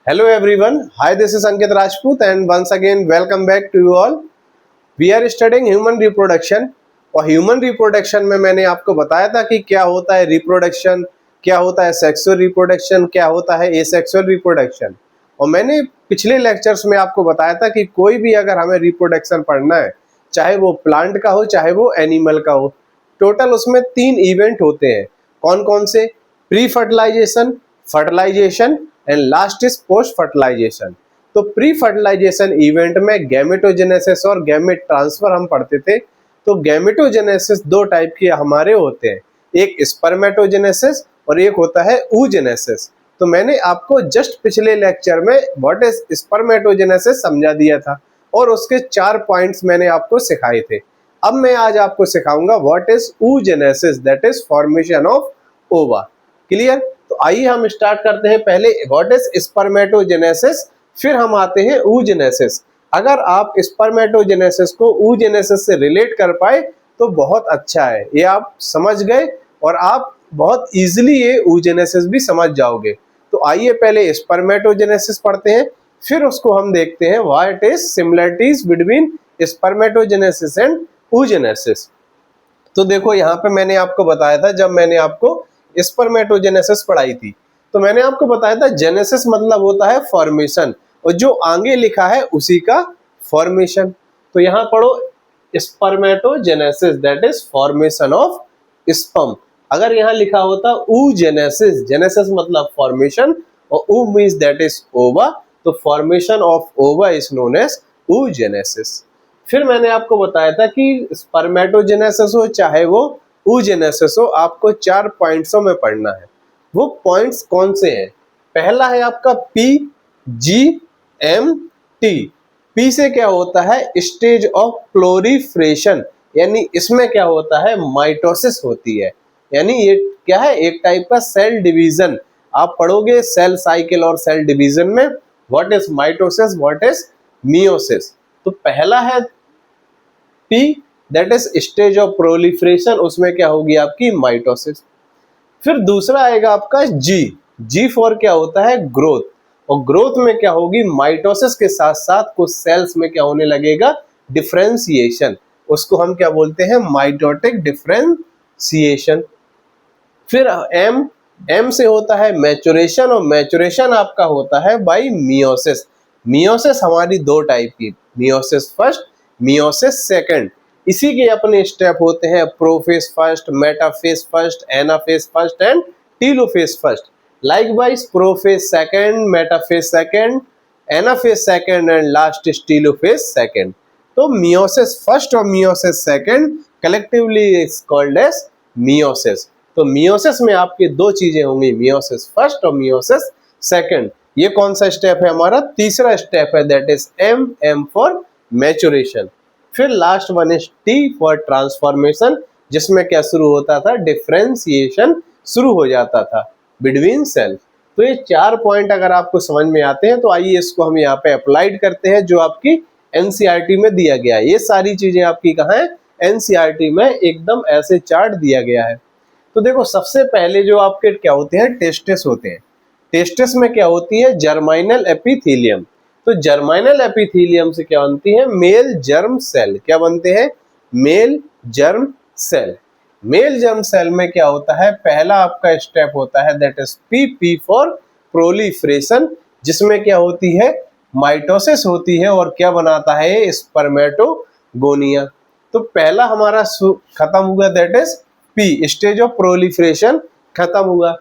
Hello everyone. Hi, this is Ankit Rajput and once again welcome back to you all. We are studying human reproduction और human reproduction में मैंने आपको बताया था कि क्या होता है रिप्रोडक्शन, क्या होता है सेक्सुअल रिप्रोडक्शन, क्या होता है एसेक्सुअल रिप्रोडक्शन। और मैंने पिछले लेक्चर्स में आपको बताया था कि कोई भी अगर हमें रिप्रोडक्शन पढ़ना है, चाहे वो प्लांट का हो चाहे वो एनिमल का हो, टोटल उसमें 3 इवेंट होते हैं। कौन कौन से? Pre fertilization, fertilization and last is post fertilization. तो प्री फर्टिलाइजेशन इवेंट में गैमेटोजेनेसिस और गैमेट ट्रांसफर हम पढ़ते थे। तो गैमेटोजेनेसिस 2 टाइप के हमारे होते हैं, एक स्पर्मेटोजेनेसिस और एक होता है oogenesis। तो मैंने आपको जस्ट पिछले लेक्चर में व्हाट इज स्पर्मेटोजेनेसिस समझा दिया था और उसके 4 पॉइंट्स मैंने आपको सिखाए थे। अब मैं आज आपको सिखाऊंगा what is oogenesis, that is formation of ओवा। क्लियर? तो आइए हम स्टार्ट करते हैं। पहले व्हाट इज स्पर्मेटोजेनेसिस, फिर हम आते हैं oogenesis। अगर आप स्पर्मेटोजेनेसिस को oogenesis से रिलेट कर पाए तो बहुत अच्छा है, ये आप समझ गए और आप बहुत इजीली ये oogenesis भी समझ जाओगे। तो आइए पहले स्पर्मेटोजेनेसिस पढ़ते हैं, फिर उसको हम देखते हैं what is similarities between spermatogenesis and oogenesis। तो देखो यहाँ पे मैंने आपको बताया था, जब मैंने आपको स्पर्मेटोजेनेसिस पढ़ाई थी तो मैंने आपको बताया था जेनेसिस मतलब होता है फॉर्मेशन और जो आगे लिखा है उसी का फॉर्मेशन। तो यहाँ पढ़ो spermatogenesis that is formation of sperm. अगर यहाँ लिखा होता oogenesis, जेनेसिस मतलब फॉर्मेशन और ओ मींस दैट इज ओवा, तो formation of ova is known as oogenesis। फिर मैंने आपको बताया था कि स्पर्मेटोजेनेसिस हो चाहे वो oogenesis हो, आपको 4 पॉइंट्सों में पढ़ना है। वो पॉइंट्स कौन से हैं? पहला है आपका PGMT। पी से क्या होता है? स्टेज ऑफ प्लोरीफ्रेशन, यानी इसमें क्या होता है? माइटोसिस होती है, यानी ये क्या है? एक टाइप का सेल डिवीजन। आप पढ़ोगे सेल साइकिल और सेल डिवीजन में what is mitosis, what is meiosis. तो पहला है P that is stage of proliferation, उसमें क्या होगी आपकी? माइटोसिस। फिर दूसरा आएगा आपका जी फॉर क्या होता है? ग्रोथ। और ग्रोथ में क्या होगी? माइटोसिस के साथ साथ कुछ सेल्स में क्या होने लगेगा? डिफरेंशिएशन। उसको हम क्या बोलते हैं? Mitotic differentiation. फिर एम से होता है मैचुरेशन और मैचुरेशन आपका होता है बाय मियोसिस। मियोसिस हमारी 2 टाइप की, मियोसिस फर्स्ट, मियोसिस सेकंड। इसी के अपने स्टेप होते हैं prophase first, metaphase first, anaphase first and telophase first. Likewise prophase second, metaphase second, anaphase second and last is telophase second. तो मियोसिस फर्स्ट और meiosis second collectively is called as meiosis. तो meiosis में आपकी 2 चीजें होंगी, meiosis first और meiosis second. ये कौन सा स्टेप है? हमारा तीसरा स्टेप है, that is M for maturation. फिर last one is T for transformation, जिसमें क्या शुरू होता था? डिफरेंशिएशन शुरू हो जाता था बिटवीन सेल। तो ये 4 पॉइंट अगर आपको समझ में आते हैं तो आइए इसको हम यहाँ पे अप्लाइड करते हैं, जो आपकी एनसीईआरटी में दिया गया है। ये सारी चीजें आपकी कहाँ है? एनसीईआरटी में एकदम ऐसे चार्ट दिया गया है। तो देखो सबसे पहले जो आपके क्या होते हैं? टेस्टिस होते हैं। टेस्टिस में क्या होती है? Germinal epithelium. तो जर्माइनल एपिथेलियम से क्या बनती है? Male germ cell. क्या बनते हैं? Male germ cell. Male germ cell में क्या होता है? पहला आपका स्टेप होता है that is P for proliferation, जिसमें क्या होती है? माइटोसिस होती है और क्या बनाता है? स्पर्मेटोगोनिया। तो पहला हमारा खत्म हुआ, that is P, stage of proliferation खत्म हुआ।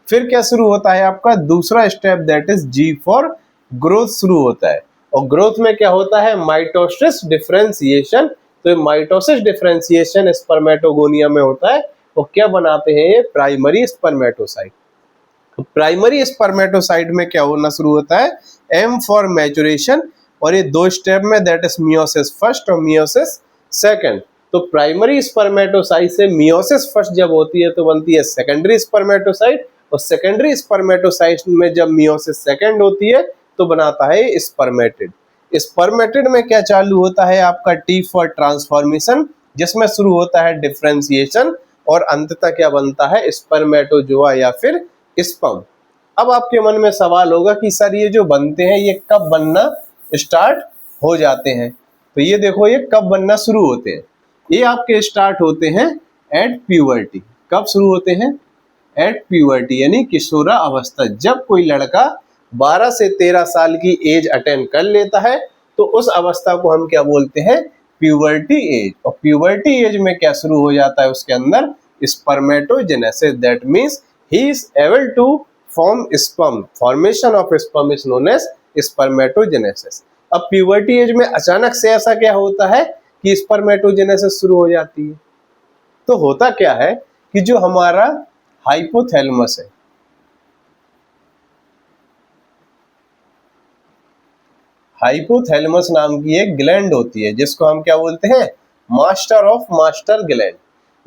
फिर क्या शुरू होता है आपका? दूसरा step that is G for growth शुरू होता है। और ग्रोथ में क्या होता है? Mitosis differentiation. तो माइटोसिस डिफरेंशिएशन स्पर्मेटोगोनिया में होता है और क्या बनाते हैं? ये प्राइमरी स्पर्मेटोसाइट। तो प्राइमरी स्पर्मेटोसाइट में क्या होना शुरू होता है? M for maturation. और ये 2 स्टेप में, दैट इज मियोसिस फर्स्ट और मियोसिस सेकंड। तो प्राइमरी स्पर्मेटोसाइट से मियोसिस फर्स्ट जब होती है तो बनती है सेकेंडरी स्पर्मेटोसाइट, और सेकेंडरी स्पर्मेटोसाइट में जब मियोसिस सेकंड होती है तो बनाता है स्पर्मेटिड। स्पर्मेटिड में क्या चालू होता है आपका? टी फॉर ट्रांसफॉर्मेशन, जिसमें शुरू होता है डिफरेंशिएशन और अंततः क्या बनता है? स्पर्मेटोजोआ या फिर स्पर्म। अब आपके मन में सवाल होगा कि सर ये जो बनते हैं ये कब बनना स्टार्ट हो जाते हैं? तो ये देखो ये कब बनना शुरू होते हैं। ये आपके स्टार्ट होते हैं एट प्यूबर्टी। कब शुरू होते हैं? एट प्यूबर्टी यानी किशोरा अवस्था। जब कोई लड़का 12 से 13 साल की एज अटेन कर लेता है तो उस अवस्था को हम क्या बोलते हैं? Puberty age. और प्यूबर्टी एज में क्या शुरू हो जाता है उसके अंदर? Spermatogenesis. That means he is able to form sperm. Formation of sperm is known as spermatogenesis. अब प्यूबर्टी एज में अचानक से ऐसा क्या होता है कि स्पर्मेटोजेनेसिस शुरू हो जाती है? तो होता क्या है कि जो हमारा हाइपोथैलेमस है, हाइपोथैलेमस नाम की एक ग्लैंड होती है जिसको हम क्या बोलते हैं? Master of master gland.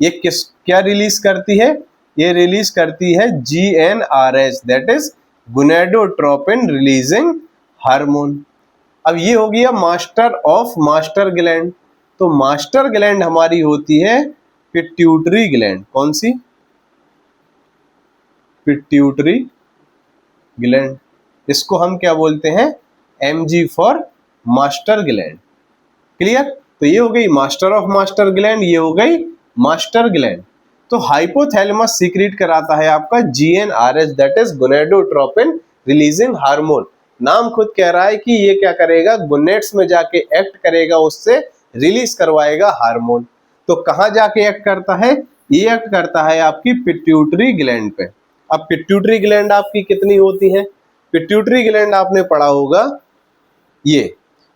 ये क्या रिलीज करती है? ये रिलीज करती है GnRH, that is gonadotropin releasing hormone. अब ये हो गया मास्टर ऑफ मास्टर ग्लैंड। तो मास्टर ग्लैंड हमारी होती है पिट्यूटरी ग्लैंड। कौन सी? Pituitary gland. इसको हम क्या बोलते हैं? MG for master gland. Clear? तो ये हो गई मास्टर ऑफ मास्टर ग्लैंड, ये हो गई मास्टर ग्लैंड। तो हाइपोथैलेमस सीक्रेट कराता है आपका GnRH, that is gonadotropin releasing hormone. नाम खुद कह रहा है कि ये क्या करेगा? गोनेट्स में जाके एक्ट करेगा, उससे रिलीज करवाएगा हार्मोन। तो कहाँ जाके एक्ट करता है? ये एक्ट करता है आपकी पिट्यूटरी ग्लैंड पे। अब पिट्यूटरी ग्लैंड आपकी कितनी होती है? पिट्यूटरी ग्लैंड आपने पढ़ा होगा ये।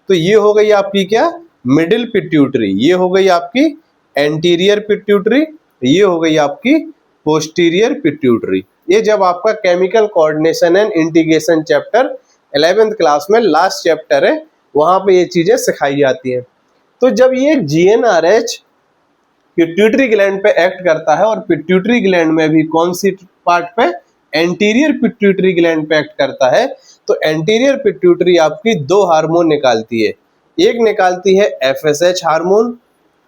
तो ये हो गई आपकी क्या? Middle pituitary. ये हो गई आपकी एंटीरियर पिट्यूटरी। ये हो गई आपकी पोस्टीरियर पिट्यूटरी। ये जब आपका chemical coordination and integration chapter 11th class में लास्ट चैप्टर है, वहां पे ये चीजें सिखाई जाती हैं। तो जब ये GnRH पिट्यूटरी ग्लैंड पे एक्ट करता है, और पिट्यूटरी ग्लैंड में भी कौन सी पार्ट पे? एंटीरियर पिट्यूटरी ग्लैंड पे एक्ट करता है। तो एंटीरियर पिट्यूटरी आपकी दो हार्मोन निकालती है। एक निकालती है FSH हार्मोन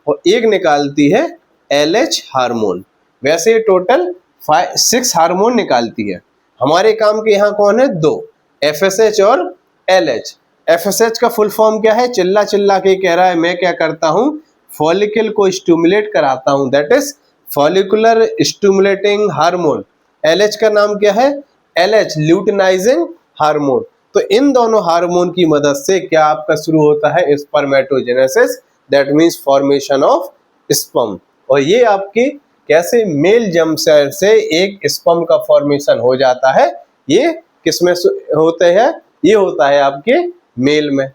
और एक निकालती है LH हार्मोन। वैसे टोटल 6 हार्मोन निकालती है। हमारे काम के यहाँ कौन है? 2, FSH और LH। FSH का फुल फॉर्म क्या है? चिल्ला चिल्ला के कह रहा है, मैं क्या करता हूँ? फॉलिकल को स्टिमुलेट कराता हूँ, that is follicular stimulating hormone. LH का नाम क्या है? LH luteinizing hormone. तो इन दोनों हार्मोन की मदद से क्या आपका शुरू होता है? Spermatogenesis, that means formation of sperm. और ये आपके कैसे? मेल जर्म सेल से एक स्पर्म का फॉर्मेशन हो जाता है। ये किसमें होते हैं? ये होता है आपके मेल में।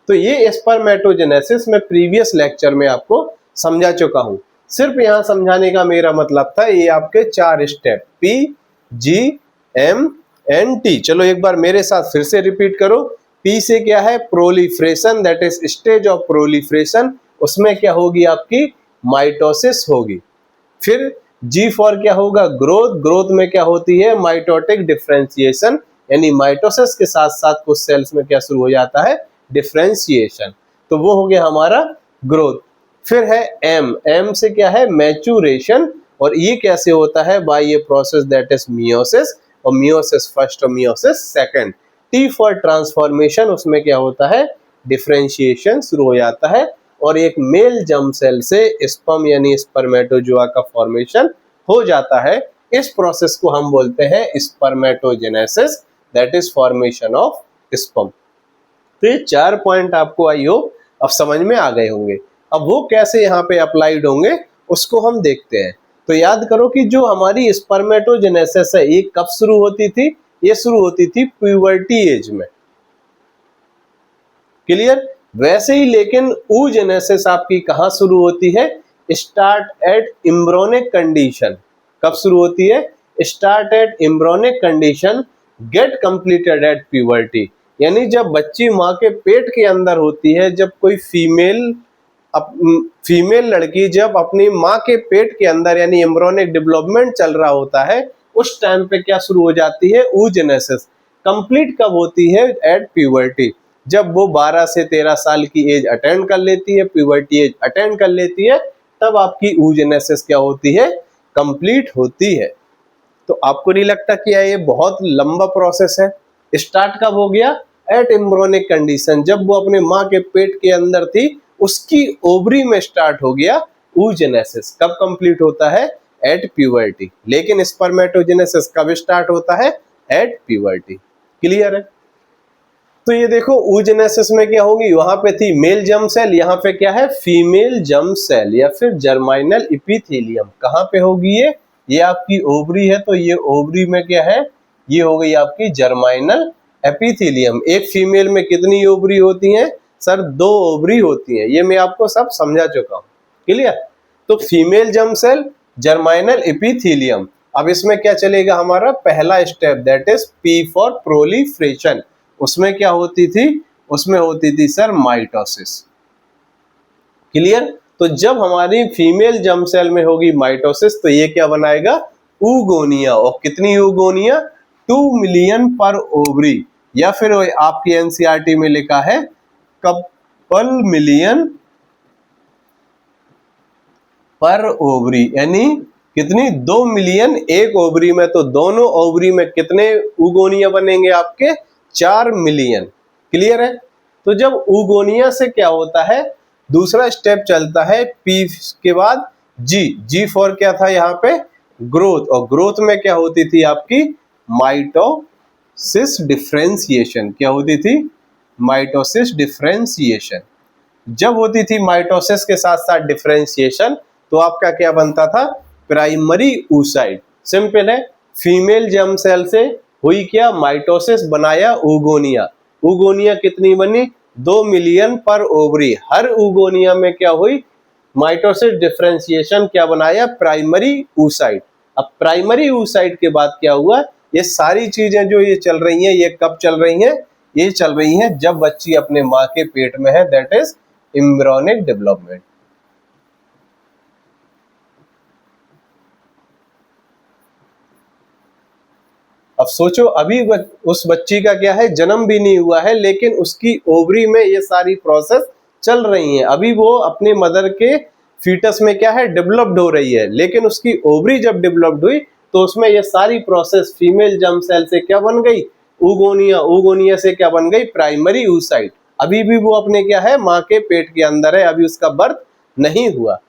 तो ये स्पर्मेटोजेनेसिस में प्रीवियस लेक्चर में आपको समझा चुका हूं। सिर्फ यहां समझाने का मेरा मतलब था ये आपके 4 step P, G, M and T। चलो एक बार मेरे साथ फिर से रिपीट करो। P से क्या है? Proliferation, that is stage of proliferation. उसमें क्या होगी आपकी? माइटोसिस होगी। फिर G फॉर क्या होगा? ग्रोथ। ग्रोथ में क्या होती है? माइटोटिक डिफरेंशिएशन, यानी माइटोसिस के साथ साथ कुछ सेल्स में क्या शुरू हो जाता है? डिफरेंशिएशन। तो वो हो गया हमारा ग्रोथ। फिर है M से क्या है? मैच्योरेशन। और ये कैसे होता है? बाय ये प्रोसेस दैट इज मियोसिस, और मियोसिस फर्स्ट और meiosis second. T for transformation, उसमें क्या होता है? डिफरेंशिएशन शुरू हो जाता है और एक मेल जर्म सेल से स्पर्म यानी स्पर्मेटोजोआ का फॉर्मेशन हो जाता है। इस प्रोसेस को हम बोलते हैं spermatogenesis, that is formation of sperm. तो ये 4 पॉइंट आपको आई होप अब समझ में आ गए होंगे। अब वो कैसे यहाँ पे अप्लाइड होंगे उसको हम देखते हैं। तो याद करो कि जो हमारी स्पर्मेटोजेनेसिस है ये कब शुरू होती थी? ये शुरू होती थी प्यूबर्टी एज में। क्लियर? वैसे ही लेकिन oogenesis आपकी कहाँ शुरू होती है? Start at embryonic condition. कब शुरू होती है? Start at embryonic condition, gate completed at puberty. यानी जब बच्ची माँ के पेट के अंदर होती है, जब कोई फीमेल लड़की जब अपनी माँ के पेट के अंदर यानी एम्ब्रियोनिक डेवलपमेंट चल रहा होता है, उस टाइम पे क्या शुरू हो जाती है? oogenesis। कंप्लीट कब होती है? At puberty. जब वो 12 से 13 साल की एज अटेंड कर लेती है, प्यूबर्टी एज अटेंड कर लेती है, तब आपकी oogenesis क्या होती है? कंप्लीट होती है। तो आपको नहीं लगता कि ये बहुत लंबा प्रोसेस है? स्टार्ट कब हो गया? एट एम्ब्रियोनिक कंडीशन, जब वो अपने माँ के पेट के अंदर थी उसकी ओवरी में स्टार्ट हो गया oogenesis। कब कंप्लीट होता है? At puberty. लेकिन स्पर्मेटोजेनेसिस कब स्टार्ट होता है? At puberty. क्लियर है? तो ये देखो oogenesis में क्या होगी, वहां पे थी मेल जर्म सेल, यहाँ पे क्या है? फीमेल जर्म सेल या फिर जर्माइनल इपिथेलियम। कहाँ पे होगी ये आपकी ओवरी है, तो ये ओवरी में क्या है? ये हो गई आपकी जर्माइनल एपिथेलियम। एक फीमेल में कितनी ओवरी होती हैं? सर 2 ओवरी होती हैं। ये मैं आपको सब समझा चुका हूँ। क्लियर? तो फीमेल जर्म सेल, जर्माइनल एपिथेलियम। अब इसमें क्या चलेगा हमारा? पहला step, that is P for proliferation. उसमें क्या होती थी? उसमें होती थी सर माइटोसिस। क्लियर? तो जब हमारी फीमेल जर्म सेल में होगी माइटोसिस, तो ये क्या बनाएगा? ऊगोनिया। और कितनी ऊगोनिया? 2 मिलियन पर ओवरी, या फिर आपकी एनसीईआरटी में लिखा है कपल मिलियन पर ओवरी, यानी कितनी? 2 मिलियन एक ओवरी में। तो दोनों ओवरी में कितने ऊगोनिया बनेंगे आपके? 4 मिलियन। क्लियर है? तो जब ऊगोनिया से क्या होता है, दूसरा स्टेप चलता है पी के बाद जी फॉर क्या था यहाँ पे? ग्रोथ। और ग्रोथ में क्या होती थी आपकी? Mitosis differentiation. क्या होती थी? Mitosis differentiation. जब होती थी माइटोसिस के साथ साथ डिफरेंशिएशन, तो आपका क्या बनता था? Primary oocyte। सिंपल है, फीमेल जर्म सेल से हुई क्या? माइटोसिस, बनाया ऊगोनिया। ऊगोनिया कितनी बनी? 2 मिलियन पर ओवरी। हर ऊगोनिया में क्या हुई? Mitosis differentiation. क्या बनाया? Primary oocyte। अब प्राइमरी oocyte के बाद क्या हुआ? ये सारी चीजें जो ये चल रही हैं, ये कब चल रही हैं? ये चल रही हैं जब बच्ची अपने माँ के पेट में है, दैट इज एम्ब्रियोनिक डेवलपमेंट। अब सोचो, अभी उस बच्ची का क्या है? जन्म भी नहीं हुआ है, लेकिन उसकी ओवरी में ये सारी प्रोसेस चल रही हैं। अभी वो अपने मदर के फीटस में क्या है? डेवलप्ड हो रही है। लेकिन उसकी ओवरी जब डेवलप्ड हुई, तो उसमें ये सारी प्रोसेस फीमेल जर्म सेल से क्या बन गई? ऊगोनिया। ऊगोनिया से क्या बन गई? Primary oocyte। अभी भी वो अपने क्या है? माँ के पेट के अंदर है, अभी उसका बर्थ नहीं हुआ।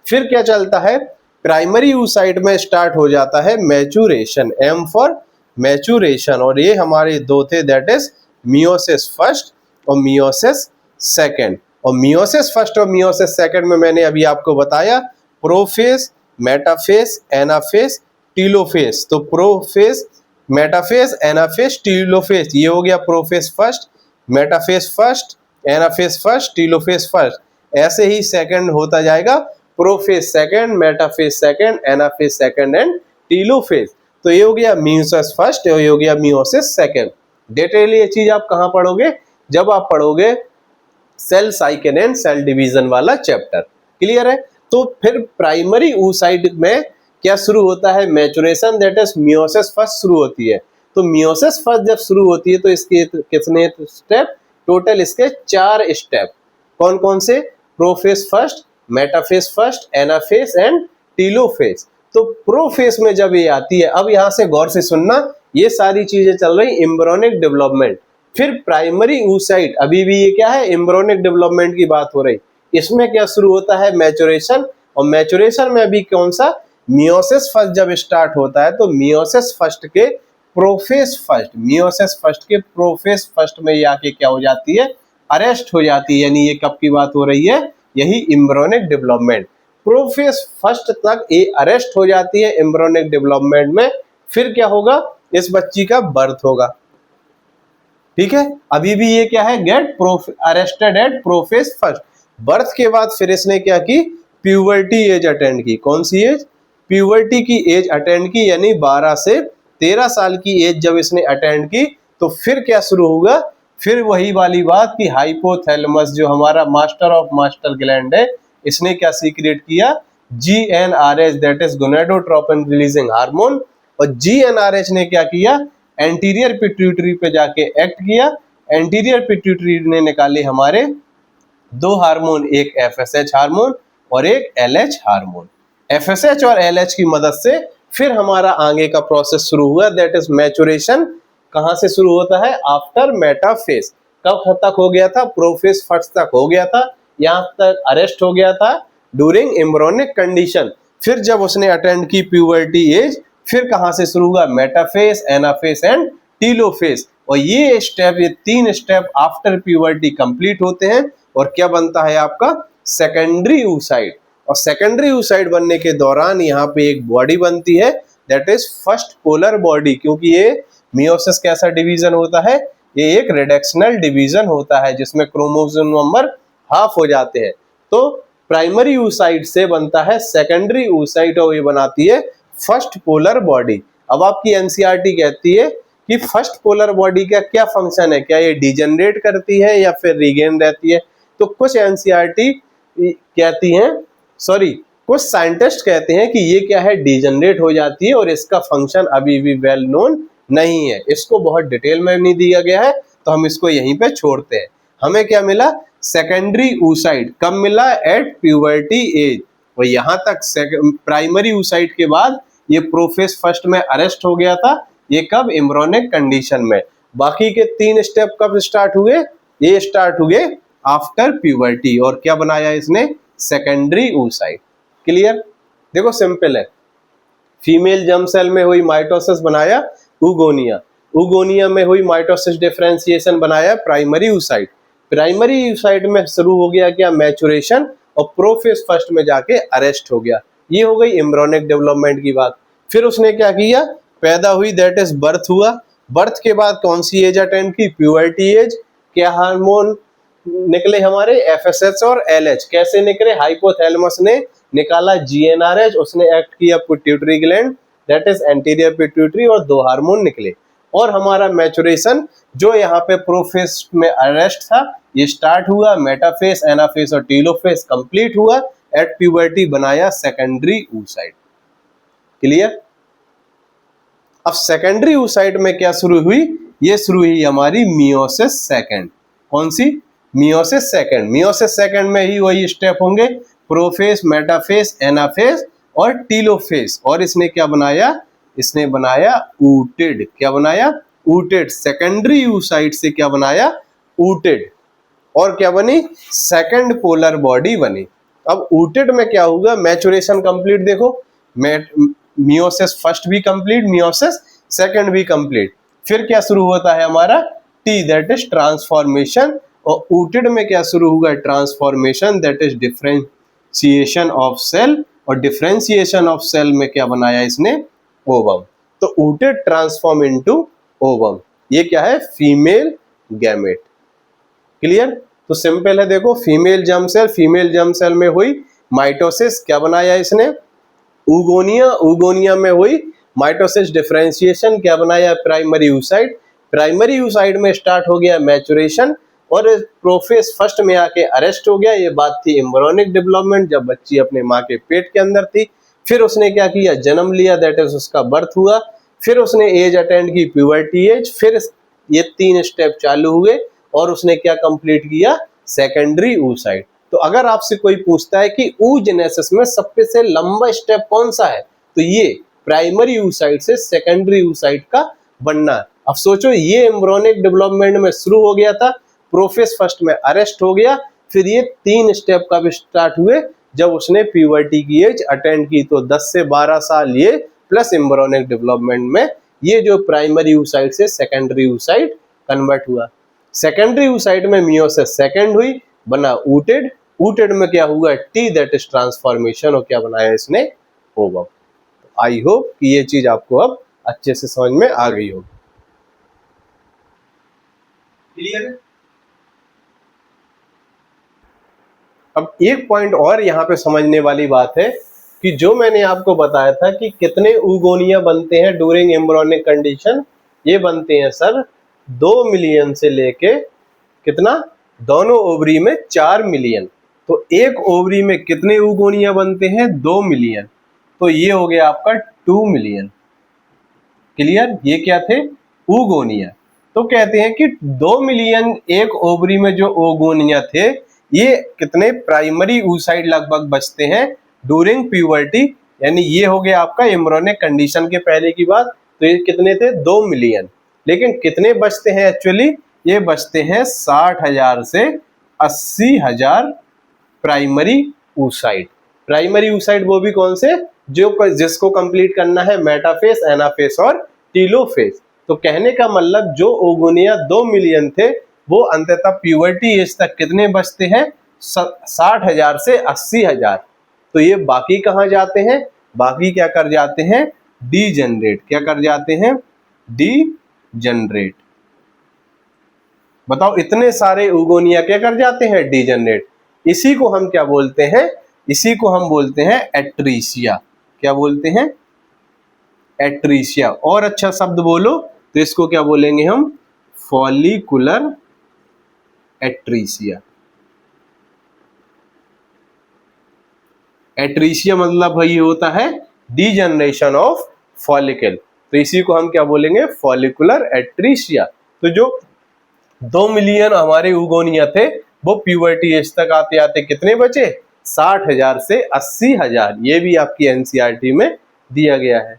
फिर क्या चलता है? प्राइमरी oocyte में स्टार्ट हो जाता है मैचुरेशन। M for maturation. और ये हमारे दो थे, दैट इज मियोसिस फर्स्ट और मियोसिस सेकंड। और मियोसिस फर्स्ट और मियोसिस सेकंड में मैंने अभी आपको बताया प्रोफेज, मेटाफेज, एनाफेज, टीलोफेज। तो प्रोफेज, मेटाफेज, एनाफेज, टीलोफेज, ये हो गया prophase first, metaphase first, anaphase first, telophase first. ऐसे ही सेकंड होता जाएगा, prophase second, metaphase second, anaphase second and telophase. तो ये हो गया मियोसिस फर्स्ट और ये हो गया मियोसिस सेकंड। डिटेल ये चीज आप कहां पढ़ोगे? जब आप पढ़ोगे cell cycle and cell division वाला चैप्टर। क्लियर है? तो फिर प्राइमरी oocyte में क्या शुरू होता है? Maturation, that is meiosis first शुरू होती है। तो मियोसिस फर्स्ट जब शुरू होती है, तो इसके कितने स्टेप? टोटल इसके 4 स्टेप। कौन कौन से? Prophase first, metaphase first, anaphase and telophase. तो प्रोफेज में जब ये आती है, अब यहां से गौर से सुनना, ये सारी चीजें चल रही एम्ब्रियोनिक डेवलपमेंट। फिर प्राइमरी oocyte, अभी भी ये क्या है? एम्ब्रियोनिक डेवलपमेंट की बात हो रही। इसमें क्या शुरू होता है? मैचुरेशन। और मैचुरेशन में अभी कौन सा? मियोसिस फर्स्ट जब स्टार्ट होता है, तो मियोसिस फर्स्ट के प्रोफेज फर्स्ट, मियोसिस फर्स्ट के प्रोफेज फर्स्ट में ये आके क्या हो जाती है? अरेस्ट हो जाती है। यानी ये कब की बात हो रही है? यही एम्ब्रियोनिक डेवलपमेंट। प्रोफेज फर्स्ट तक ये अरेस्ट हो जाती है एम्ब्रियोनिक डेवलपमेंट में। फिर क्या होगा? इस बच्ची का बर्थ होगा। ठीक है? अभी भी ये क्या है? Get arrested at prophase first. Birth के बाद फिर इसने क्या की? प्यूबर्टी एज अटेंड की। कौन सी एज? प्यूबर्टी की एज अटेंड की, यानी 12 से 13 साल की एज जब इसने अटेंड की, तो फिर क्या शुरू होगा? फिर वही वाली बात कि हाइपोथैलेमस, जो हमारा मास्टर ऑफ मास्टर ग्लैंड है, इसने क्या सीक्रेट किया? GnRH, that is gonadotropin releasing hormone. और GnRH ने क्या किया? एंटीरियर पिट्यूटरी पे जाके एक्ट किया। एंटीरियर पिट्यूटरी ने निकाले हमारे 2 हार्मोन, एक FSH हार्मोन और एक LH हार्मोन। FSH और LH की मदद से फिर हमारा आगे का प्रोसेस शुरू हुआ, दैट इज मैचुरेशन। कहां से शुरू होता है? After metaphase. कब तक हो गया था? प्रोफेज फर्स्ट तक हो गया था, यहां तक अरेस्ट हो गया था ड्यूरिंग एम्ब्रियोनिक कंडीशन। फिर जब उसने अटेंड की प्यूबर्टी एज, फिर कहां से शुरू हुआ? Metaphase, anaphase and telophase. और ये स्टेप, ये 3 स्टेप आफ्टर प्यूबर्टी कंप्लीट होते हैं और क्या बनता है आपका? Secondary oocyte। और सेकेंडरी oocyte बनने के दौरान यहाँ पे एक बॉडी बनती है, that is first polar body. क्योंकि ये मियोसिस कैसा डिवीजन होता है? ये एक रिडक्शनल डिवीजन होता है जिसमें क्रोमोसोम नंबर हाफ हो जाते हैं। तो प्राइमरी oocyte से बनता है सेकेंडरी oocyte और ये बनाती है फर्स्ट पोलर बॉडी। अब आपकी एनसीईआरटी कहती है कि फर्स्ट पोलर बॉडी का क्या फंक्शन है, क्या ये डिजेनरेट करती है या फिर रीगेन रहती है? तो कुछ एनसीईआरटी कहती हैं, सॉरी कुछ साइंटिस्ट कहते हैं कि ये क्या है, डिजेनरेट हो जाती है और इसका फंक्शन अभी भी वेल नोन नहीं है। इसको बहुत डिटेल में नहीं दिया गया है तो हम इसको यहीं पे छोड़ते हैं। हमें क्या मिला? Secondary oocyte। कब मिला? At puberty age. और यहाँ तक प्राइमरी oocyte के बाद ये प्रोफेज फर्स्ट में अरेस्ट हो गया था। ये कब? एम्ब्रियोनिक कंडीशन में। बाकी के 3 स्टेप कब स्टार्ट हुए? ये स्टार्ट हुए आफ्टर प्यूबर्टी। और क्या बनाया इसने? Secondary oocyte। क्लियर? देखो सिंपल है, फीमेल जर्म सेल में हुई माइटोसिस बनाया ऊगोनिया, ऊगोनिया में हुई माइटोसिस डिफरेंशिएशन बनाया प्राइमरी oocyte, प्राइमरी oocyte में शुरू हो गया क्या? मैचुरेशन। और प्रोफेज फर्स्ट में जाके अरेस्ट हो गया। ये हो गई एम्ब्रियोनिक डेवलपमेंट की बात। फिर उसने क्या किया? पैदा हुई, दैट इज बर्थ हुआ। बर्थ के बाद कौन सी एज अटेंड की? Puberty as. क्या हार्मोन निकले हमारे? एफएसएच और एलएच। कैसे निकले? हाइपोथैलेमस ने निकाला जीएनआरएच, उसने एक्ट किया pituitary gland, that is anterior pituitary, और 2 हार्मोन निकले। और हमारा मैचुरेशन जो यहाँ पे प्रोफेज में अरेस्ट था ये स्टार्ट हुआ, मेटाफेज, एनाफेज और टीलोफेज कंप्लीट हुआ, एट प्यूबर्टी बनाया सेकेंडरी oocyte। क्लियर? अब सेकेंडरी oocyte में क्या शुरू हुई? ये शुरू हुई हमारी मियोसिस सेकेंड। कौन सी? Meiosis second. मियोसिस सेकेंड में ही वही स्टेप होंगे, प्रोफेज, मेटाफेज, एनाफेज और टीलोफेज। और इसने क्या बनाया? इसने बनाया ooted। क्या बनाया? ooted। सेकेंडरी oocyte से क्या बनाया? ooted। और क्या बनी? सेकेंड पोलर बॉडी बनी। अब ooted में क्या होगा? Maturation complete. देखो मियोसिस फर्स्ट भी कंप्लीट, मियोसिस सेकेंड भी कंप्लीट। फिर क्या शुरू होता है हमारा? T, that is transformation. और ooted में क्या शुरू होगा? Transformation, that is differentiation of cell. और डिफरेंशिएशन ऑफ सेल में क्या बनाया इसने? ओवम। तो ooted ट्रांसफॉर्म इनटू ओवम। ये क्या है? Female gamete. क्लियर? तो सिंपल है, देखो female germ cell, female germ cell में हुई माइटोसिस, क्या बनाया इसने? ऊगोनिया, ऊगोनिया में हुई माइटोसिस डिफरेंशिएशन, क्या बनाया? Primary oocyte। प्राइमरी oocyte में स्टार्ट हो गया मैचुरेशन और प्रोफेज फर्स्ट में आके अरेस्ट हो गया। ये बात थी एम्ब्रियोनिक डेवलपमेंट, जब बच्ची अपने माँ के पेट के अंदर थी। फिर उसने क्या किया? जन्म लिया, दैट इज उसका बर्थ हुआ। फिर उसने एज अटेंड की, प्यूबर्टी एज। फिर ये 3 स्टेप चालू हुए और उसने क्या कंप्लीट किया? Secondary oocyte। तो अगर आपसे कोई पूछता है कि oogenesis में सबसे लंबा स्टेप कौन सा है, तो ये प्राइमरी oocyte से सेकेंडरी oocyte का बनना। अब सोचो, ये एम्ब्रियोनिक डेवलपमेंट में शुरू हो गया था, प्रोफेज फर्स्ट में अरेस्ट हो गया। फिर ये 3 स्टेप कब स्टार्ट हुए? जब उसने प्यूबर्टी की एज अटेंड की। तो 10 से 12 साल ये प्लस एम्ब्रियोनिक डेवलपमेंट में ये जो प्राइमरी oocyte से सेकेंडरी oocyte कन्वर्ट हुआ। सेकेंडरी oocyte में मियोसिस सेकेंड हुई, बना ooted। ooted में क्या हुआ? T, that is transformation. और क्या बनाया इसने? ओवम। आई होप कि ये चीज आपको अब अच्छे से समझ में आ गई होगी। क्लियर है? अब एक पॉइंट और यहाँ पे समझने वाली बात है कि जो मैंने आपको बताया था कि कितने ऊगोनिया बनते हैं ड्यूरिंग एम्ब्रियोनिक कंडीशन, ये बनते हैं सर 2 मिलियन से लेके कितना? दोनों ओवरी में 4 मिलियन। तो एक ओवरी में कितने ऊगोनिया बनते हैं? 2 मिलियन। तो ये हो गया आपका 2 मिलियन। क्लियर? ये क्या थे? ऊगोनिया। तो कहते हैं कि 2 मिलियन एक ओवरी में जो ओगोनिया थे, ये कितने? प्राइमरी oocyte लगभग बचते हैं ड्यूरिंग प्यूबर्टी यानी ये हो गया आपका एम्ब्रियोनिक कंडीशन के पहले की बात। तो ये कितने थे, 2 मिलियन। लेकिन कितने बचते हैं एक्चुअली, ये बचते हैं 60,000 से 80,000 प्राइमरी oocyte। प्राइमरी oocyte वो भी कौन से, जो जिसको कंप्लीट करना है मेटाफेस, एनाफेस और टीलोफेस। तो कहने का मतलब जो ओगोनिया 2 मिलियन थे वो अंततः प्यूबर्टी एज तक कितने बचते हैं, 60,000 से 80,000। तो ये बाकी कहाँ जाते हैं, बाकी क्या कर जाते हैं, डीजनरेट। क्या कर जाते हैं, डीजनरेट। बताओ इतने सारे ओगोनिया क्या कर जाते हैं, डीजनरेट। इसी को हम क्या बोलते हैं, इसी को हम बोलते हैं एट्रीसिया। क्या बोलते हैं, एट्रीसिया। और अच्छा शब्द बोलो तो इसको क्या बोलेंगे हम, फॉलिकुलर एट्रीसिया। एट्रीसिया मतलब भाई होता है डीजनरेशन ऑफ फॉलिकल। तो इसी को हम क्या बोलेंगे, फॉलिकुलर एट्रीसिया। तो जो 2 मिलियन हमारे ओगोनिया थे वो प्यूबर्टी एज तक आते आते कितने बचे, 60,000 से 80,000। ये भी आपकी एनसीईआरटी में दिया गया है।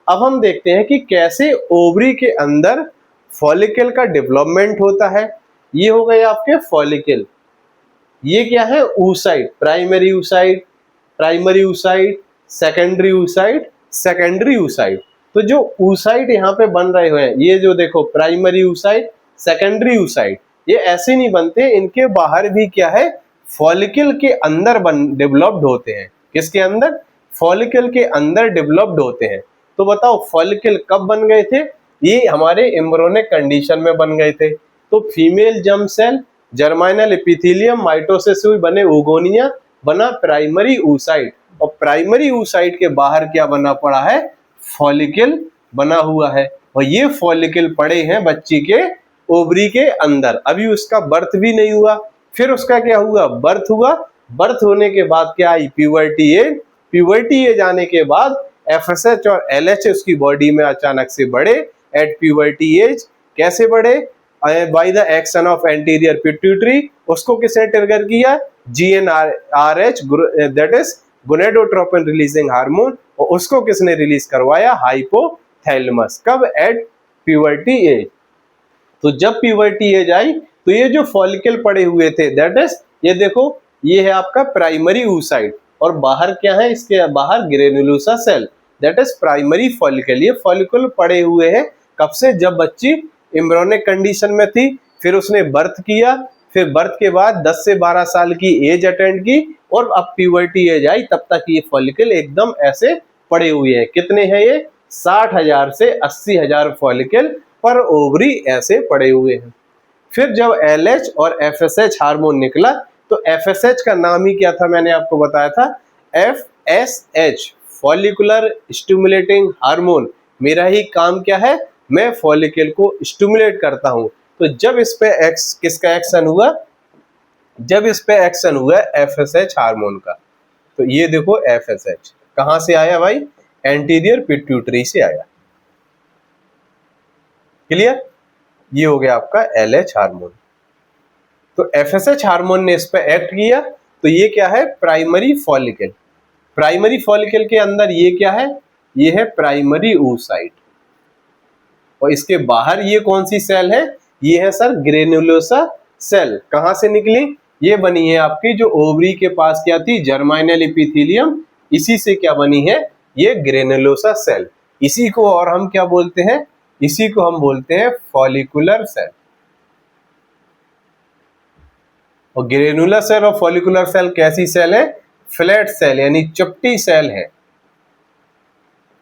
अब हम देखते हैं कि कैसे ओवरी के अंदर फॉलिकल का डेवलपमेंट होता है। ये हो गए आपके फॉलिकल। ये क्या है, oocyte, primary oocyte, primary oocyte, secondary oocyte, secondary oocyte। तो जो oocyte यहाँ पे बन रहे हुए हैं, ये जो देखो प्राइमरी oocyte, सेकेंडरी oocyte, ये ऐसे नहीं बनते, इनके बाहर भी क्या है, फॉलिकल के अंदर डेवलप्ड होते हैं। किसके अंदर, फॉलिकल के अंदर डेवलप्ड होते हैं। तो बताओ फॉलिकल कब बन गए थे, ये हमारे एम्ब्रियोनिक कंडीशन में बन गए थे। तो female germ cell, germinal epithelium, mitosis हुई, बने ओगोनिया, बना प्राइमरी oocyte। और प्राइमरी oocyte के बाहर क्या बना पड़ा है, फॉलिकल बना हुआ है। और ये फॉलिकल पड़े हैं बच्ची के ओवरी के अंदर। अभी उसका बर्थ भी नहीं हुआ, फिर उसका क्या हुआ, बर्थ हुआ। बर्थ होने के बाद क्या आई, प्यूबर्टी एज। प्यूबर्टी एज आने के बाद एफएसएच और एलएच उसकी बॉडी में अचानक से बढ़े एट प्यूबर्टी एज। कैसे बढ़े, by the action of anterior pituitary. उसको किसने ट्रिगर किया, GnRH, that is gonadotropin releasing hormone. और उसको किसने रिलीज करवाया, हाइपोथैलेमस। कब, एट प्यूबर्टी एज। तो जब प्यूबर्टी एज आई तो ये जो फॉलिकल पड़े हुए थे, दैट इज, ये देखो ये है आपका प्राइमरी oocyte। और बाहर क्या है, इसके बाहर granulosa cell, that is primary follicle. ये फॉलिकल पड़े हुए हैं कब से, जब बच्ची एम्ब्रियोनिक कंडीशन में थी, फिर उसने बर्थ किया, फिर बर्थ के बाद 10 से 12 साल की एज अटेंड की, और अब प्यूबर्टी एज आई, तब तक ये फॉलिकल एकदम ऐसे पड़े हुए हैं। कितने हैं ये, 60,000 से 80,000 फॉलिकल पर ओवरी ऐसे पड़े हुए हैं। फिर जब एलएच और एफएसएच हार्मोन निकला, तो एफएसएच का नाम ही क्या था, मैंने आपको बताया था, एफएसएच, फॉलिकुलर स्टिमुलेटिंग हार्मोन। मेरा ही काम क्या है, मैं फॉलिकल को स्टिमुलेट करता हूं। तो जब इस पे किसका एक्शन हुआ, जब इस पे एक्शन हुआ एफएसएच हार्मोन का, तो ये देखो एफएसएच कहां से आया भाई, एंटीरियर पिट्यूटरी से आया। क्लियर, ये हो गया आपका एलएच हार्मोन। तो एफएसएच हार्मोन ने इस पे एक्ट किया, तो ये क्या है, प्राइमरी फॉलिकल। प्राइमरी फॉलिकल के अंदर ये क्या है, ये है प्राइमरी oocyte। और इसके बाहर ये कौन सी सेल है, ये है सर ग्रेनुलोसा सेल। कहां से निकली, ये बनी है आपकी जो ओवरी के पास क्या थी, जर्मिनल एपिथेलियम, इसी से क्या बनी है, ये ग्रेनुलोसा सेल। इसी को और हम क्या बोलते हैं, इसी को हम बोलते हैं फॉलिकुलर सेल। और ग्रेनुलर सेल और फॉलिकुलर सेल कैसी सेल है, फ्लैट सेल यानी चपटी सेल है।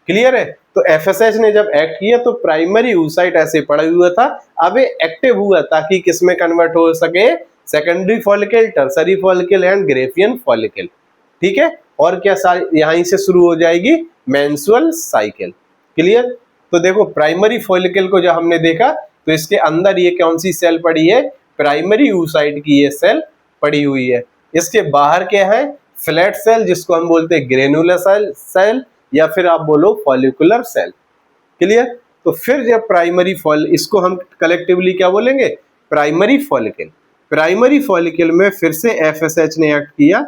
क्लियर है। तो एफएसएच ने जब एक्ट किया तो प्राइमरी oocyte ऐसे पड़ा हुआ था, अब ये एक्टिव हुआ ताकि किसमें कन्वर्ट हो सके, secondary follicle, tertiary follicle and Graafian follicle. ठीक है। और क्या यहीं से शुरू हो जाएगी मेंस्ट्रुअल साइकिल। क्लियर। तो देखो प्राइमरी फॉलिकल को जब हमने देखा तो इसके अंदर ये कौन सी सेल पड़ी है, प्राइमरी oocyte की ये सेल पड़ी हुई है। इसके बाहर क्या है, फ्लैट सेल जिसको हम बोलते हैं ग्रेनुलर सेल या फिर आप बोलो फॉलिकुलर सेल। क्लियर। तो फिर जब प्राइमरी इसको हम कलेक्टिवली क्या बोलेंगे, प्राइमरी फॉलिकल। प्राइमरी फॉलिकल में फिर से एफएसएच ने एक्ट किया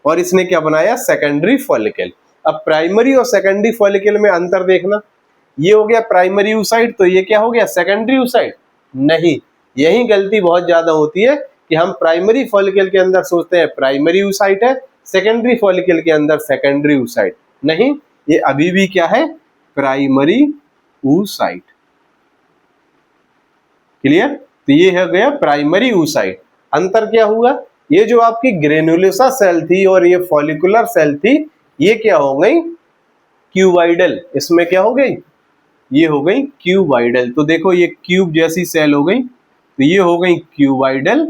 और इसने क्या बनाया, सेकेंडरी फॉलिकल। अब प्राइमरी और सेकेंडरी फॉलिकल में अंतर देखना, ये हो गया प्राइमरी oocyte, तो ये क्या हो गया सेकेंडरी oocyte? नहीं, यही गलती बहुत ज्यादा होती है कि हम प्राइमरी फॉलिकल के अंदर सोचते हैं प्राइमरी oocyte है, सेकेंडरी फॉलिकल के अंदर सेकेंडरी oocyte। नहीं, ये अभी भी क्या है प्राइमरी oocyte। क्लियर? तो ये हो गया प्राइमरी oocyte। अंतर क्या हुआ, ये जो आपकी ग्रेनुलोसा सेल थी और ये फॉलिकुलर सेल थी, ये क्या हो गई क्यूबाइडल। इसमें क्या हो गई, ये हो गई क्यूबाइडल। तो देखो ये क्यूब जैसी सेल हो गई, तो ये हो गई क्यूबाइडल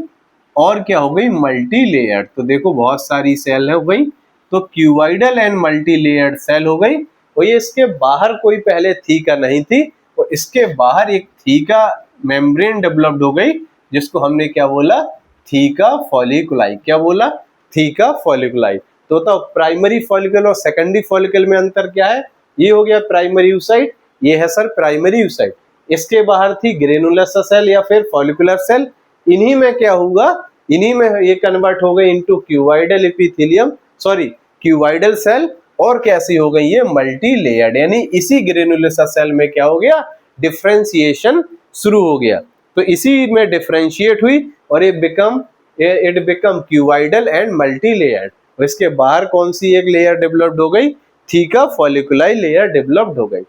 और क्या हो गई मल्टी लेयर्ड। तो देखो बहुत सारी सेल हो गई, तो cuboidal and multi layered cell हो गई। और ये इसके बाहर कोई पहले थीका नहीं थी, और इसके बाहर एक थीका मेम्ब्रेन डेवलप्ड हो गई, जिसको हमने क्या बोला थीका फॉलिकुलाई। क्या बोला थीका फॉलिकुलाई। तो प्राइमरी फॉलिकल और सेकेंडरी फॉलिकल में अंतर क्या है, ये हो गया प्राइमरी oocyte, ये है सर प्राइमरी oocyte। इसके बाहर थी ग्रेनुलोसा सेल या फिर फॉलिकुलर सेल, इन्हीं में क्या होगा, इन्हीं में ये कन्वर्ट हो गई into cuboidal epithelium, sorry cuboidal cell, और कैसी हो गई ये मल्टी लेयर्ड। यानी इसी ग्रेनुलोसा सेल में क्या हो गया डिफरेंशिएशन शुरू हो गया। तो इसी में डिफरेंशिएट हुई और it become cuboidal and multi layered. और इसके बाहर कौन सी एक लेयर डेवलप्ड हो गई, थीका फॉलिकुलाई लेयर डेवलप्ड हो गई।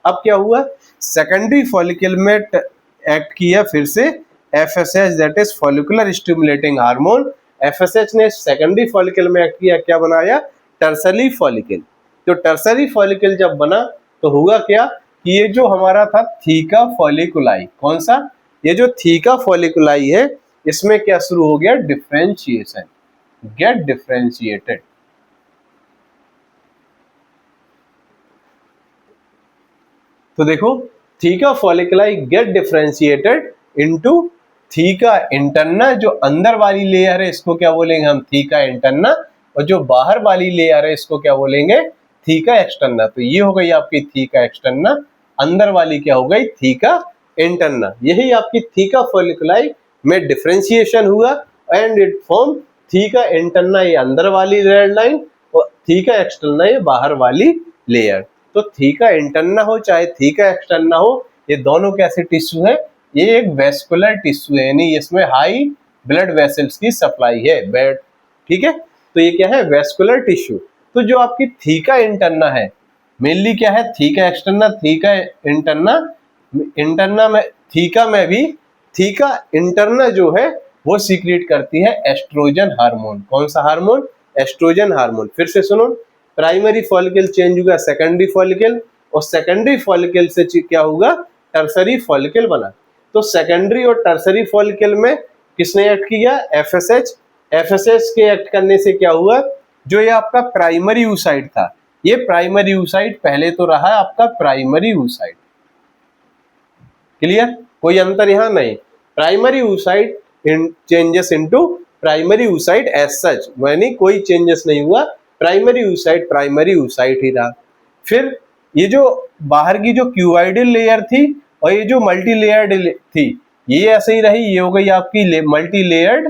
अब क्या हुआ, सेकेंडरी फॉलिकल में एक्ट किया फिर से FSH, that is follicular stimulating hormone. FSH ने सेकेंडरी फॉलिकल में एक्ट किया, क्या बनाया टर्सरी फॉलिकल। तो टर्सरी फॉलिकल जब बना तो हुआ क्या कि ये जो हमारा था थीका फॉलिकुलाई, कौन सा, ये जो थीका फॉलिकुलाई है, इसमें क्या शुरू हो गया डिफरेंशिएशन, गेट डिफरेंशिएटेड। तो देखो theca folliculi get differentiated into theca interna. जो अंदर वाली लेयर है इसको क्या बोलेंगे हम थीका इंटरना, और जो बाहर वाली लेयर है इसको क्या बोलेंगे थीका एक्सटर्ना। तो ये हो गई आपकी थीका एक्सटर्ना, अंदर वाली क्या हो गई थीका इंटरना। यही आपकी थीका फॉलिकुलाई में डिफरेंशिएशन हुआ and it form theca interna, ये अंदर वाली रेड लाइन, और थीका एक्सटर्ना ये बाहर वाली लेयर। तो थीका इंटरना हो चाहे थीका एक्सटर्ना हो, ये दोनों कैसे टिश्यू है, ये एक वेस्कुलर टिश्यू है, यानी इसमें हाई ब्लड वेसल्स की सप्लाई है बेड, ठीक है। तो ये क्या है वेस्कुलर टिश्यू। तो जो आपकी थीका इंटरना है मेनली क्या है theca externa, theca interna, interna में थीका में भी थीका इंटरना जो है वो सीक्रेट करती है एस्ट्रोजन हार्मोन। कौन सा हार्मोन, एस्ट्रोजन हार्मोन। फिर से सुनो, प्राइमरी फॉलिकल चेंज होगा सेकेंडरी फॉलिकल, और सेकेंडरी फॉलिकल से क्या होगा टर्सरी फॉलिकल बना। तो सेकेंडरी और टर्सरी फॉलिकल में किसने एक्ट किया FSH। FSH के एक्ट करने से क्या हुआ, जो ये आपका प्राइमरी oocyte था, ये प्राइमरी oocyte पहले तो रहा आपका प्राइमरी oocyte। क्लियर, कोई अंतर यहां नहीं। Primary oocyte changes into primary oocyte as such, यानी कोई चेंजेस नहीं हुआ, प्राइमरी oocyte ही रहा। फिर ये जो बाहर की जो क्यूबाइडल लेयर थी और ये जो मल्टी लेयर्ड थी, ये ऐसे ही रही, ये हो गई आपकी मल्टी लेयर्ड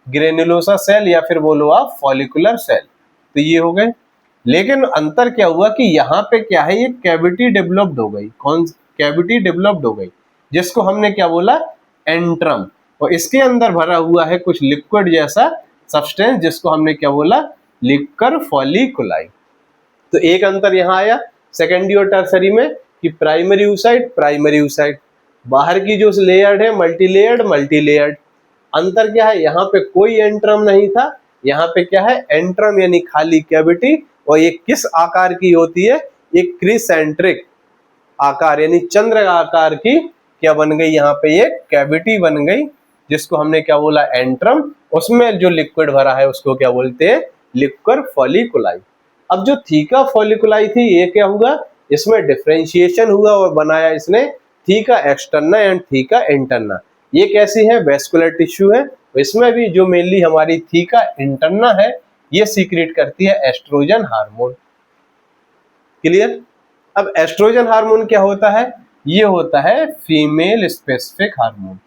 ग्रेनुलोसा सेल या फिर बोलो आप फॉलिकुलर सेल। तो ये हो गए, लेकिन अंतर क्या हुआ कि यहाँ पे क्या है ये कैविटी डेवलप्ड हो गई। कौन कैविटी डेवलप्ड हो गई, जिसको हमने क्या बोला एंट्रम, और इसके अंदर भरा हुआ है कुछ लिक्विड जैसा सब्सटेंस, जिसको हमने क्या बोला लिक्कर फॉलिकुलाई। तो एक अंतर यहाँ आया सेकेंडरी और टर्सरी में कि प्राइमरी oocyte, बाहर की जो लेयर्ड है मल्टी लेयर्ड। अंतर क्या है, यहाँ पे कोई एंट्रम नहीं था, यहाँ पे क्या है एंट्रम यानी खाली कैविटी, और ये किस आकार की होती है, एक क्रिसेंट्रिक आकार यानी चंद्र आकार की क्या बन गई, यहाँ पे ये कैविटी बन गई, जिसको हमने क्या बोला एंट्रम। उसमें जो लिक्विड भरा है उसको क्या बोलते हैं लिक्कर फॉलिकुलाई। अब जो थीका फॉलिकुलाई थी ये क्या हुआ, इसमें डिफरेंशिएशन हुआ और बनाया इसने theca externa and theca interna. ये कैसी है वेस्कुलर टिश्यू है, इसमें भी जो मेनली हमारी थीका इंटरना है ये सीक्रेट करती है एस्ट्रोजन हार्मोन। क्लियर। अब एस्ट्रोजन हार्मोन क्या होता है, ये होता है female specific hormone.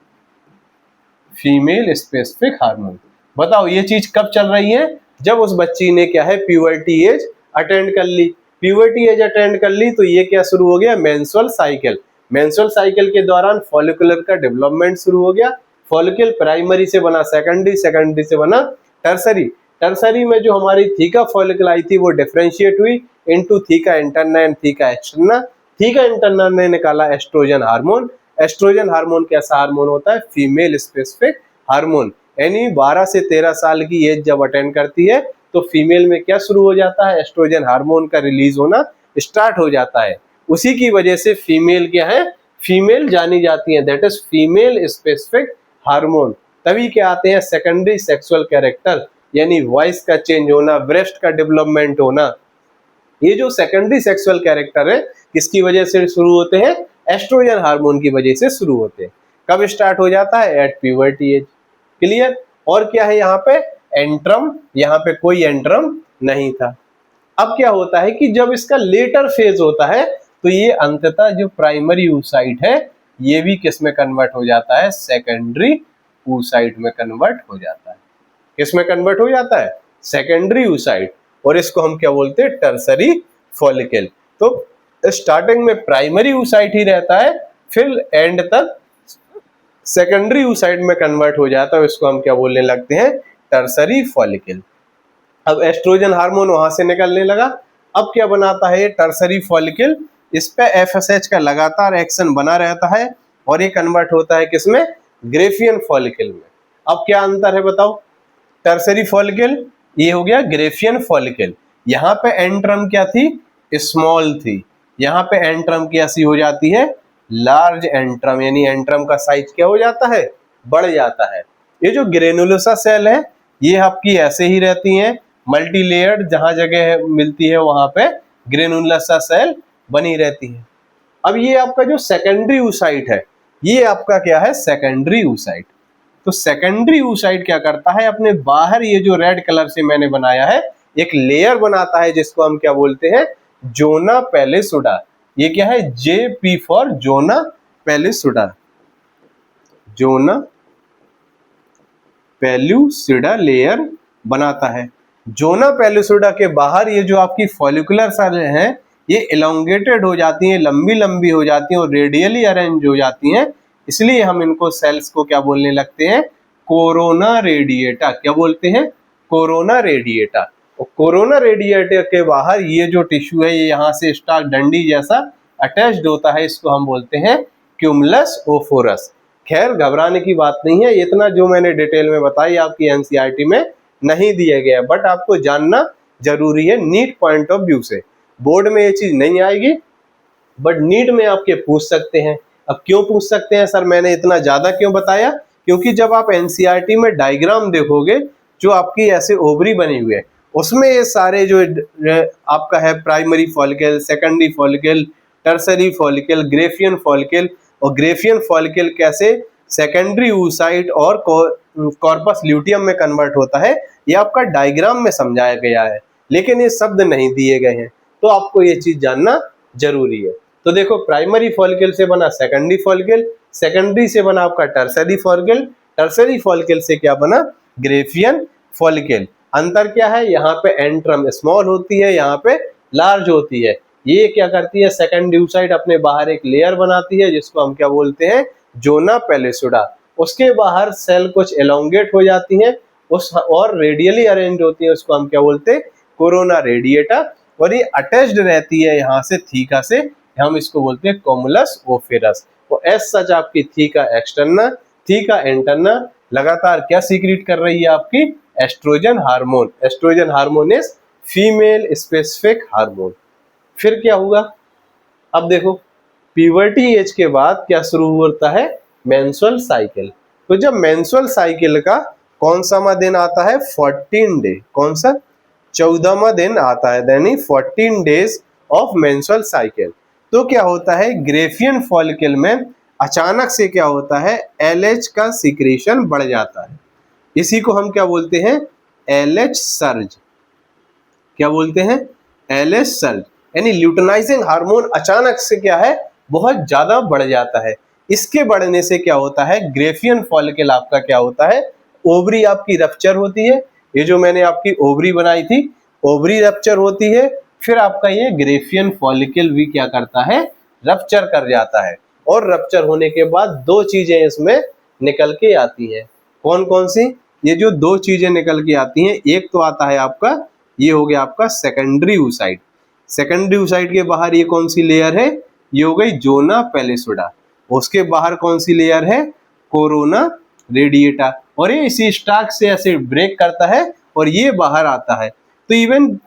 Female specific hormone, बताओ ये चीज कब चल रही है, जब उस बच्ची ने क्या है प्यूबर्टी एज अटेंड कर ली, प्यूबर्टी एज अटेंड कर ली, तो ये क्या शुरू हो गया, मेंस्ट्रुअल साइकिल। मेंस्ट्रुअल साइकिल के दौरान फॉलिकुलर का डेवलपमेंट शुरू हो गया। फॉलिकल प्राइमरी से बना सेकेंडरी, सेकेंडरी से बना टर्सरी। टर्सरी में जो हमारी थीका फॉलिकल आई थी वो डिफरेंशिएट हुई into theca interna and theca externa. Theca interna ने निकाला एस्ट्रोजन हार्मोन। एस्ट्रोजन हार्मोन कैसा हार्मोन होता है, फीमेल स्पेसिफिक हार्मोन। यानी 12 से 13 साल की एज जब अटेंड करती है तो फीमेल में क्या शुरू हो जाता है, एस्ट्रोजन हार्मोन का रिलीज होना स्टार्ट हो जाता है। उसी की वजह से फीमेल क्या है, फीमेल जानी जाती है, that is female specific hormone. तभी क्या आते हैं सेकेंडरी सेक्सुअल कैरेक्टर, यानी वॉइस का चेंज होना, ब्रेस्ट का डेवलपमेंट होना। ये जो सेकेंडरी सेक्सुअल कैरेक्टर है किसकी वजह से शुरू होते हैं, एस्ट्रोजन हार्मोन की वजह से शुरू होते हैं। कब स्टार्ट हो जाता है, एट प्यूबर्टी एज। क्लियर। और क्या है यहाँ पे, एंट्रम, यहाँ पे कोई एंट्रम नहीं था। अब क्या होता है कि जब इसका लेटर फेज होता है तो ये अंततः जो प्राइमरी oocyte है ये भी किस में कन्वर्ट हो जाता है, सेकेंडरी oocyte में कन्वर्ट हो जाता है। किस में कन्वर्ट हो जाता है, सेकेंडरी oocyte। और इसको हम क्या बोलते हैं, टर्सरी फॉलिकल। तो स्टार्टिंग में प्राइमरी oocyte ही रहता है, फिर एंड तक सेकेंडरी oocyte में कन्वर्ट हो जाता है, इसको हम क्या बोलने लगते हैं, टर्सरी फॉलिकल। अब एस्ट्रोजन हार्मोन वहां से निकलने लगा। अब क्या बनाता है ये टर्सरी फॉलिकल, इस पे एफएसएच का लगातार एक्शन बना रहता है और ये कन्वर्ट होता है किसमें, ग्रेफियन फॉलिकल में। अब क्या अंतर है बताओ, टर्सरी फॉलिकल ये हो गया ग्रेफियन फॉलिकल। यहाँ पे एंट्रम क्या थी, स्मॉल थी, यहाँ पे एंट्रम कैसी हो जाती है, लार्ज एंट्रम, यानी एंट्रम का साइज क्या हो जाता है, बढ़ जाता है। ये जो ग्रेनुलोसा सेल है ये आपकी ऐसे ही रहती हैं, मल्टी लेयर्ड, जहां जगह मिलती है वहां पे ग्रेनुलोसा सेल बनी रहती है। अब ये आपका जो सेकेंडरी oocyte है ये आपका क्या है, सेकेंडरी oocyte। तो सेकेंडरी oocyte क्या करता है, अपने बाहर ये जो रेड कलर से मैंने बनाया है एक लेयर बनाता है जिसको हम क्या बोलते हैं, जोना पेलिसुडा। ये क्या है, JP for zona pellucida, zona pellucida layer बनाता है। जोना पेलिसुडा के बाहर ये जो आपकी फॉलिकुलर सेल हैं ये इलोंगेटेड हो जाती हैं, लंबी लंबी हो जाती हैं और रेडियली अरेंज हो जाती हैं, इसलिए हम इनको सेल्स को क्या बोलने लगते हैं, कोरोना रेडिएटा। क्या बोलते हैं, कोरोना रेडिएटा। और कोरोना रेडिएटा के बाहर ये जो टिश्यू है ये यहाँ से स्टार्क डंडी जैसा अटैच्ड होता है, इसको हम बोलते हैं क्यूमुलस ओफोरस। खैर घबराने की बात नहीं है, इतना जो मैंने डिटेल में बताई आपकी एनसीईआरटी में नहीं दिया गया, बट आपको जानना जरूरी है नीट पॉइंट ऑफ व्यू से। बोर्ड में ये चीज नहीं आएगी बट नीट में आपके पूछ सकते हैं। अब क्यों पूछ सकते हैं सर, मैंने इतना ज्यादा क्यों बताया, क्योंकि जब आप एनसीईआरटी में डायग्राम देखोगे जो आपकी ऐसे ओवरी बनी हुई है उसमें ये सारे जो आपका है primary follicle, secondary follicle, tertiary follicle, Graafian follicle, और ग्रेफियन फॉलिकल कैसे सेकेंडरी oocyte और कॉर्पस ल्यूटियम में कन्वर्ट होता है ये आपका डायग्राम में समझाया गया है, लेकिन ये शब्द नहीं दिए गए हैं, तो आपको ये चीज जानना जरूरी है। तो देखो प्राइमरी फॉलिकल से बना सेकेंडरी फॉलिकल, सेकेंडरी से बना आपका टर्सरी फॉलिकल, टर्सरी फॉलिकल से क्या बना, ग्रेफियन फॉलिकल। अंतर क्या है, यहाँ पे एंट्रम स्मॉल होती है, यहाँ पे लार्ज होती है। ये क्या करती है, सेकेंडरी oocyte अपने बाहर एक लेयर बनाती है जिसको हम क्या बोलते हैं, जोना पेलिसुडा। उसके बाहर सेल कुछ एलोंगेट हो जाती हैं उस और रेडियली अरेंज होती है, उसको हम क्या बोलते हैं, कोरोना रेडिएटा। और ये अटैच्ड रहती है यहाँ से थीका से, हम इसको बोलते हैं कोमुलस ओफेरस। तो एज सच आपकी थीका एक्सटर्ना, थीका इंटरना लगातार क्या सीक्रेट कर रही है, आपकी oestrogen hormone. Oestrogen hormone is female specific hormone. फिर क्या हुआ, अब देखो प्यूबर्टी एज के बाद क्या शुरू होता है, मेंस्ट्रुअल साइकिल। तो जब मेंस्ट्रुअल साइकिल का कौन सा दिन आता है, 14 डे, कौन सा, 14वां दिन आता है, यानी 14 डेज ऑफ मेंस्ट्रुअल साइकिल। तो क्या होता है, ग्रेफियन फॉलिकल में अचानक से क्या होता है, LH का सिक्रेशन बढ़ जाता है। इसी को हम क्या बोलते हैं, LH सर्ज। क्या बोलते हैं, LH सर्ज, यानी ल्यूटिनाइजिंग हार्मोन अचानक से क्या है, बहुत ज्यादा बढ़ जाता है। इसके बढ़ने से क्या होता है, ग्रेफियन फॉलिकल आपका क्या होता है, ओवरी आपकी रप्चर होती है। ये जो मैंने आपकी ओवरी बनाई थी ओवरी रप्चर होती है, फिर आपका ये ग्रेफियन फॉलिकल भी क्या करता है, रप्चर कर जाता है। और रप्चर होने के बाद दो चीजें इसमें निकल के आती हैं। कौन कौन सी? ये जो दो चीजें निकल के आती हैं, एक तो आता है आपका, ये हो गया आपका सेकेंडरी oocyte। सेकेंडरी oocyte के बाहर ये कौन सी लेयर है, ये हो गई जोना पैलिसोडा। उसके बाहर कौन सी लेयर है, कोरोना रेडिएटा। और ये इसी स्टार्च से ऐसे ब्रेक करता है और ये बाहर आता है। तो इवन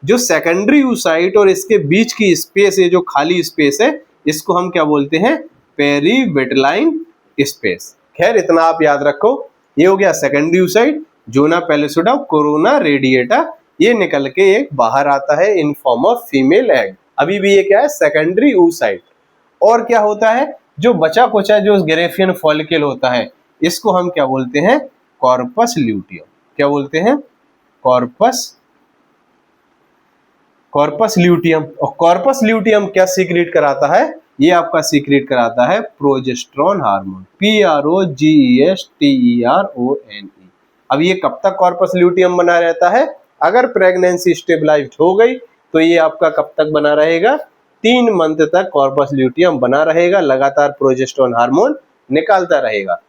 जो सेकेंडरी oocyte और इसके बीच की स्पेस है, जो खाली स्पेस है, इसको हम क्या बोलते हैं, पेरीविटलाइन स्पेस। खैर इतना आप याद रखो, ये हो गया सेकेंडरी oocyte, जोना पैलिसोडा, कोरोना रेडिएटा, ये निकल के एक बाहर आता है in form of female egg. अभी भी ये क्या है, सेकेंडरी oocyte। और क्या होता है, जो बचा कुचा जो ग्रेफियन फॉलिकल होता है, इसको हम क्या बोलते हैं, कॉर्पस ल्यूटियम। क्या बोलते हैं, कॉर्पस ल्यूटियम। और कॉर्पस ल्यूटियम क्या सीक्रेट कराता है, ये आपका सीक्रेट कराता है प्रोजेस्टेरोन हार्मोन, PROGESTERONE। अब ये कब तक कॉर्पस ल्यूटियम बना रहता है, अगर प्रेगनेंसी स्टेबलाइज्ड हो गई तो ये आपका कब तक बना रहेगा, 3 मंथ तक कॉर्पस ल्यूटियम बना रहेगा, लगातार प्रोजेस्टेरोन हार्मोन निकालता रहेगा।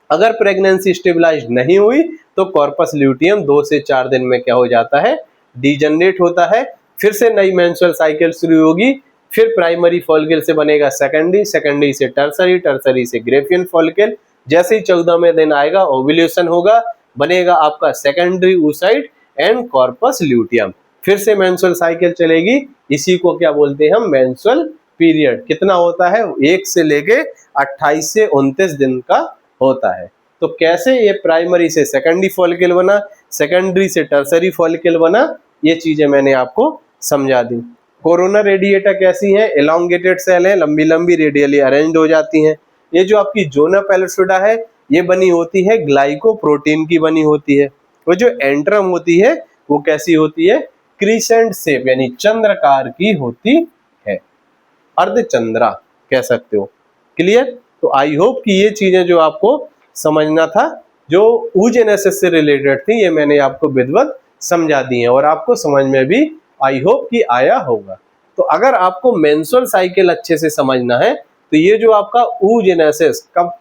अगर प्रेगनेंसी स्टेबलाइज्ड नहीं हुई तो कॉर्पस ल्यूटियम 2 से 4 दिन में क्या हो जाता है, डीजनरेट होता है। फिर से नई मेंस्ट्रुअल साइकिल शुरू होगी, फिर प्राइमरी फॉलिकल से बनेगा सेकेंडरी, सेकेंडरी से टर्सरी, टर्सरी से ग्रेफियन फॉलिकल। जैसे ही 14वें दिन आएगा ओव्यूलेशन होगा, बनेगा आपका secondary oocyte and corpus luteum. फिर से मेंस्ट्रुअल साइकिल चलेगी, इसी को क्या बोलते हैं हम, मेंस्ट्रुअल पीरियड। कितना होता है, 1 से लेके 28 से 29 दिन का होता है। तो कैसे ये प्राइमरी से सेकेंडरी फॉलिकल बना, सेकेंडरी से टर्सरी फॉलिकल बना, ये चीजें मैंने आपको समझा दी। कोरोना रेडिएटा कैसी है, एलोंगेटेड सेल है, लंबी लंबी रेडियली अरेंज्ड हो जाती हैं। ये जो आपकी जोना पैलिसोडा है, ये बनी होती है ग्लाइकोप्रोटीन की बनी होती है। वो जो एंट्रम होती है वो कैसी होती है, क्रीसेंट शेप यानी चंद्रकार की होती है, अर्धचंद्रा कह सकते हो। क्लियर? तो आई होप कि ये चीजें जो आपको समझना था, जो oogenesis से रिलेटेड थी, ये मैंने आपको विधिवत समझा दी है और आपको समझ में भी आई होप कि आया होगा। तो अगर आपको मेंस्ट्रुअल साइकिल अच्छे से समझना है तो ये जो आपका oogenesis, कब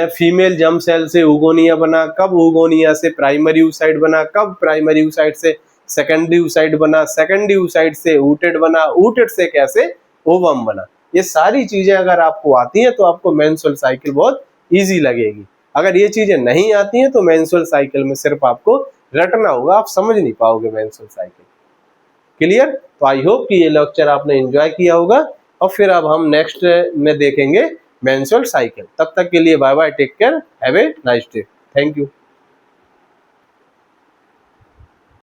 फीमेल जर्म सेल से oogonia बना, कब oogonia से प्राइमरी oocyte बना, कब प्राइमरी oocyte से सेकेंडरी oocyte बना, सेकेंडरी oocyte से ooted बना, ooted से कैसे ओवम बना, ये सारी चीजें अगर आपको आती हैं तो आपको मेंस्ट्रुअल साइकिल बहुत इजी लगेगी। अगर ये चीजें नहीं आती हैं तो मेंस्ट्रुअल साइकिल में सिर्फ आपको रटना होगा, आप समझ नहीं पाओगे मेंस्ट्रुअल साइकिल। क्लियर? तो आई होप कि ये लेक्चर आपने एंजॉय किया होगा और फिर अब हम नेक्स्ट में देखेंगे मेंस्ट्रुअल साइकिल। तब तक के लिए bye bye, take care, have a nice day, thank you.